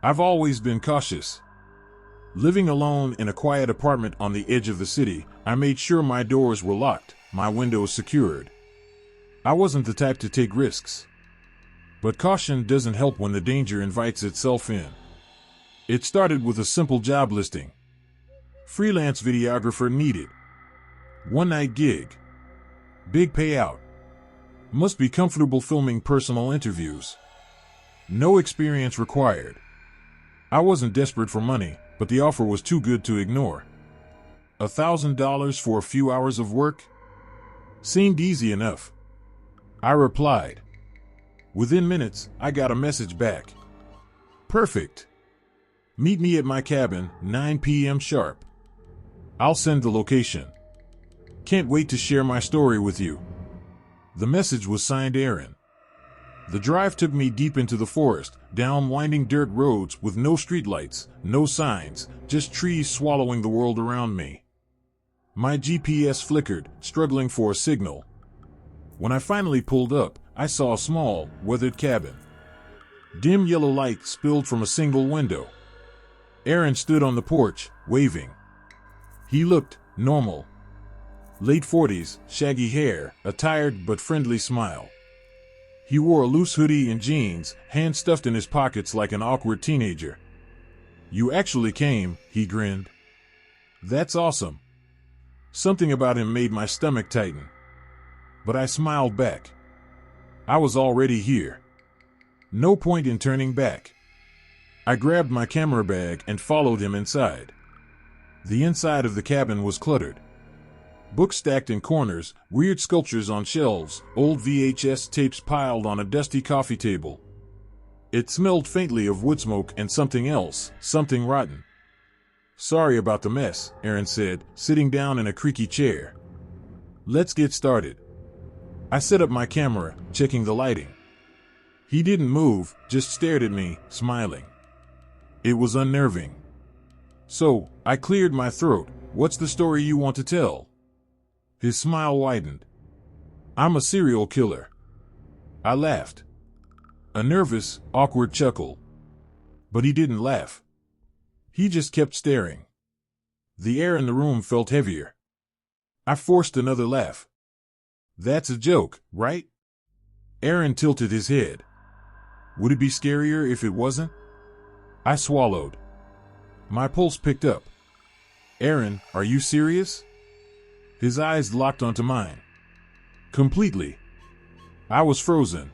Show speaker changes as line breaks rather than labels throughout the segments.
I've always been cautious. Living alone in a quiet apartment on the edge of the city, I made sure my doors were locked, my windows secured. I wasn't the type to take risks. But caution doesn't help when the danger invites itself in. It started with a simple job listing. Freelance videographer needed. One-night gig. Big payout. Must be comfortable filming personal interviews. No experience required. I wasn't desperate for money, but the offer was too good to ignore. $1,000 for a few hours of work? Seemed easy enough. I replied. Within minutes, I got a message back. Perfect. Meet me at my cabin, 9 p.m. sharp. I'll send the location. Can't wait to share my story with you. The message was signed Aaron. The drive took me deep into the forest, down winding dirt roads with no streetlights, no signs, just trees swallowing the world around me. My GPS flickered, struggling for a signal. When I finally pulled up, I saw a small, weathered cabin. Dim yellow light spilled from a single window. Aaron stood on the porch, waving. He looked normal. Late 40s, shaggy hair, a tired but friendly smile. He wore a loose hoodie and jeans, hands stuffed in his pockets like an awkward teenager. You actually came, he grinned. That's awesome. Something about him made my stomach tighten. But I smiled back. I was already here. No point in turning back. I grabbed my camera bag and followed him inside. The inside of the cabin was cluttered. Books stacked in corners, weird sculptures on shelves, old VHS tapes piled on a dusty coffee table. It smelled faintly of wood smoke and something else, something rotten. Sorry about the mess, Aaron said, sitting down in a creaky chair. Let's get started. I set up my camera, checking the lighting. He didn't move, just stared at me, smiling. It was unnerving. So, I cleared my throat. What's the story you want to tell? His smile widened. I'm a serial killer. I laughed. A nervous, awkward chuckle. But he didn't laugh. He just kept staring. The air in the room felt heavier. I forced another laugh. That's a joke, right? Aaron tilted his head. Would it be scarier if it wasn't? I swallowed. My pulse picked up. Aaron, are you serious? His eyes locked onto mine. Completely. I was frozen.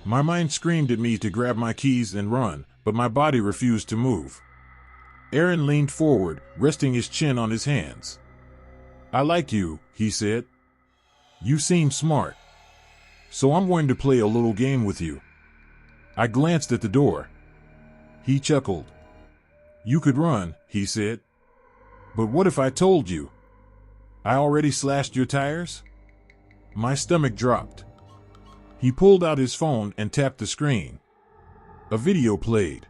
My mind screamed at me to grab my keys and run, but my body refused to move. Aaron leaned forward, resting his chin on his hands. I like you, he said. You seem smart. So I'm going to play a little game with you. I glanced at the door. He chuckled. You could run, he said. But what if I told you? I already slashed your tires? My stomach dropped. He pulled out his phone and tapped the screen. A video played.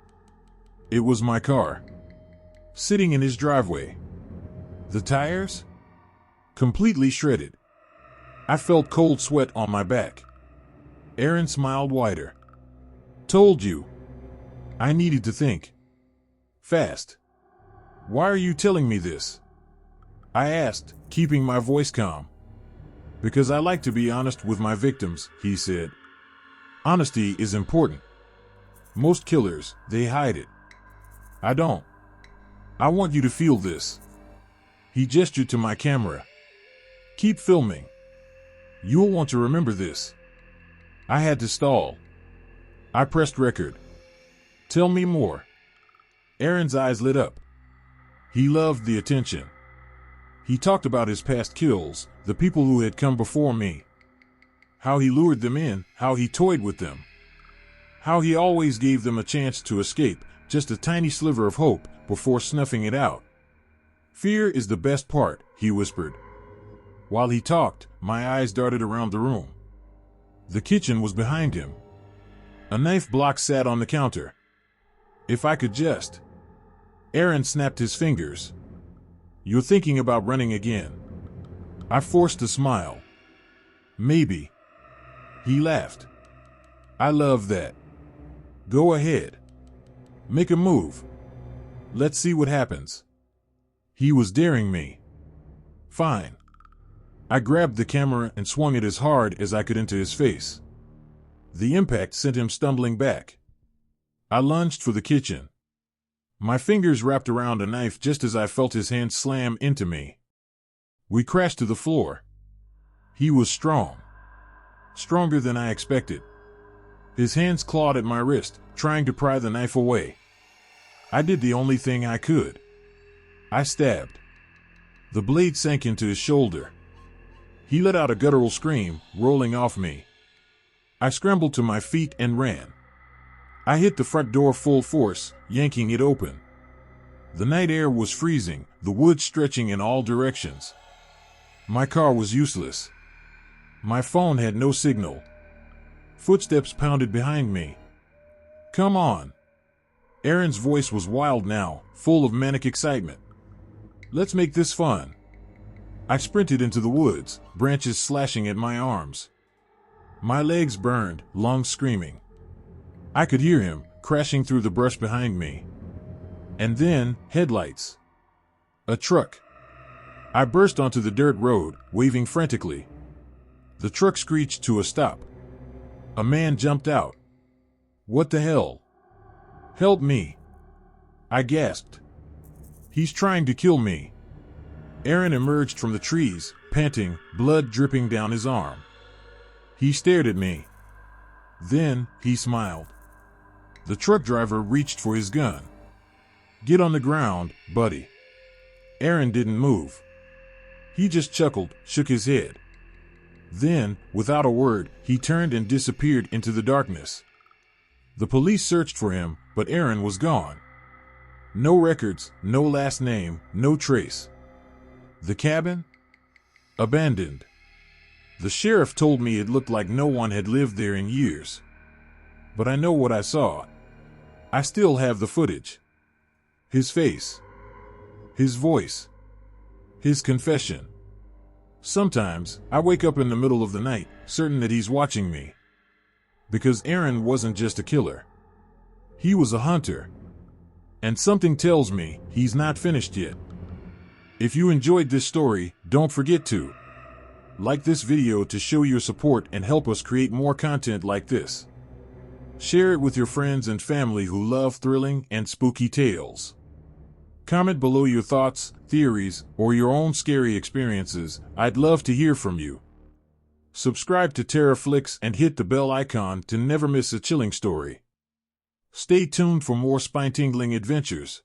It was my car. Sitting in his driveway. The tires? Completely shredded. I felt cold sweat on my back. Aaron smiled wider. Told you. I needed to think. Fast. Why are you telling me this? I asked, keeping my voice calm. Because I like to be honest with my victims, he said. Honesty is important. Most killers, they hide it. I don't. I want you to feel this. He gestured to my camera. Keep filming. You'll want to remember this. I had to stall. I pressed record. Tell me more. Aaron's eyes lit up. He loved the attention. He talked about his past kills, the people who had come before me. How he lured them in, how he toyed with them. How he always gave them a chance to escape, just a tiny sliver of hope, before snuffing it out. Fear is the best part, he whispered. While he talked, my eyes darted around the room. The kitchen was behind him. A knife block sat on the counter. If I could just... Aaron snapped his fingers. You're thinking about running again. I forced a smile. Maybe. He laughed. I love that. Go ahead. Make a move. Let's see what happens. He was daring me. Fine. I grabbed the camera and swung it as hard as I could into his face. The impact sent him stumbling back. I lunged for the kitchen. My fingers wrapped around a knife just as I felt his hand slam into me. We crashed to the floor. He was strong. Stronger than I expected. His hands clawed at my wrist, trying to pry the knife away. I did the only thing I could. I stabbed. The blade sank into his shoulder. He let out a guttural scream, rolling off me. I scrambled to my feet and ran. I hit the front door full force, yanking it open. The night air was freezing, the woods stretching in all directions. My car was useless. My phone had no signal. Footsteps pounded behind me. Come on. Aaron's voice was wild now, full of manic excitement. Let's make this fun. I sprinted into the woods, branches slashing at my arms. My legs burned, lungs screaming. I could hear him, crashing through the brush behind me. And then, headlights. A truck. I burst onto the dirt road, waving frantically. The truck screeched to a stop. A man jumped out. What the hell? Help me. I gasped. He's trying to kill me. Aaron emerged from the trees, panting, blood dripping down his arm. He stared at me. Then, he smiled. The truck driver reached for his gun. Get on the ground, buddy. Aaron didn't move. He just chuckled, shook his head. Then, without a word, he turned and disappeared into the darkness. The police searched for him, but Aaron was gone. No records, no last name, no trace. The cabin? Abandoned. The sheriff told me it looked like no one had lived there in years. But I know what I saw. I still have the footage. His face. His voice. His confession. Sometimes, I wake up in the middle of the night, certain that he's watching me. Because Aaron wasn't just a killer. He was a hunter. And something tells me he's not finished yet. If you enjoyed this story, don't forget to like this video to show your support and help us create more content like this. Share it with your friends and family who love thrilling and spooky tales. Comment below your thoughts, theories, or your own scary experiences. I'd love to hear from you. Subscribe to TerraFlix and hit the bell icon to never miss a chilling story. Stay tuned for more spine-tingling adventures.